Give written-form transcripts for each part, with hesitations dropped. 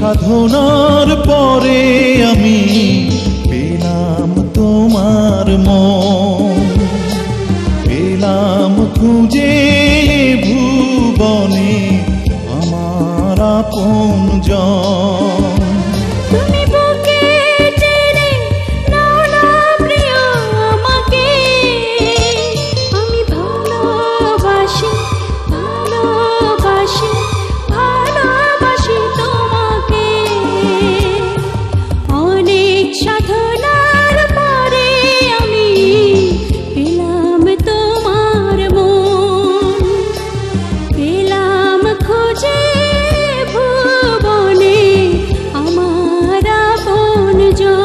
সাধনার পরে আমি পেলাম তোমার মন, পেলাম খুঁজে ভুবনে আমার আপনজন। তুমি বুকে টেনে নাও না প্রিয় আমাকে, আমি ভালোবাসি ভালোবাসি ভালোবাসি তোমাকে। অনেক সাধনার পরে আমি পেলাম তোমার মন, পেলাম খুঁজে ভুবনে আমার আপনজন।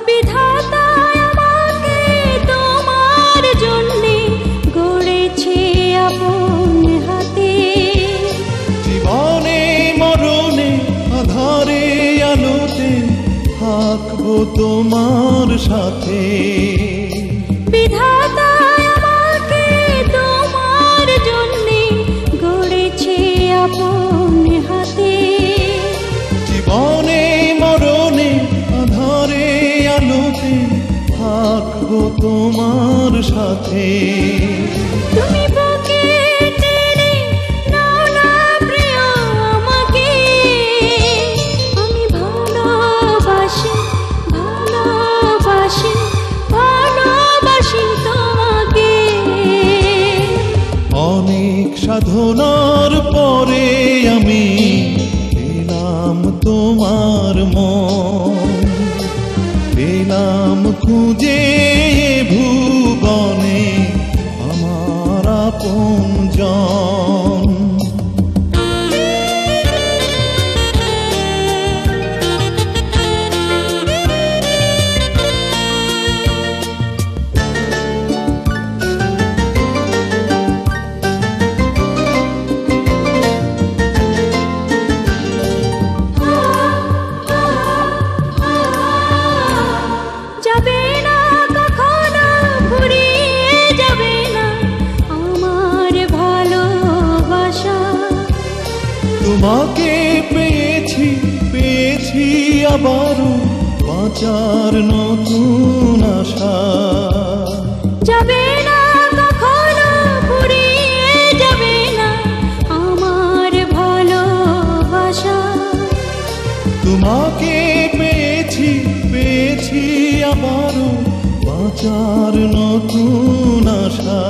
বিধাতা আমাকে তোমার জন্যে গড়েছে আপন হাতে, জীবনে মরণে আধারে আলোতে থাকবো তোমার সাথে। বিধাতা আমাকে তোমার জন্যে গড়েছে আপন হাতে, জীবনে মরণে আধারে আলোতে থাকবো তোমার সাথে। তুমি বুকে টেনে নাও না প্রিয় আমাকে, আমি ভালোবাসি ভালোবাসি ভালোবাসি তোমাকে। অনেক সাধনার পরে আমি পেলাম তোমার মন, পেলাম খুঁজে ভুবনে আমার আপনজন। যাবে না কখনো ফুরিয়ে যাবে না আমার ভালোবাসা, তোমাকে পেয়েছি পেয়েছি আবারও বাঁচার নতুন আশা। যাবে না কখনো ফুরিয়ে যাবে না আমার ভালোবাসা, তোমাকে পেয়েছি পেয়েছি আবারও বাঁচার নতুন আশা।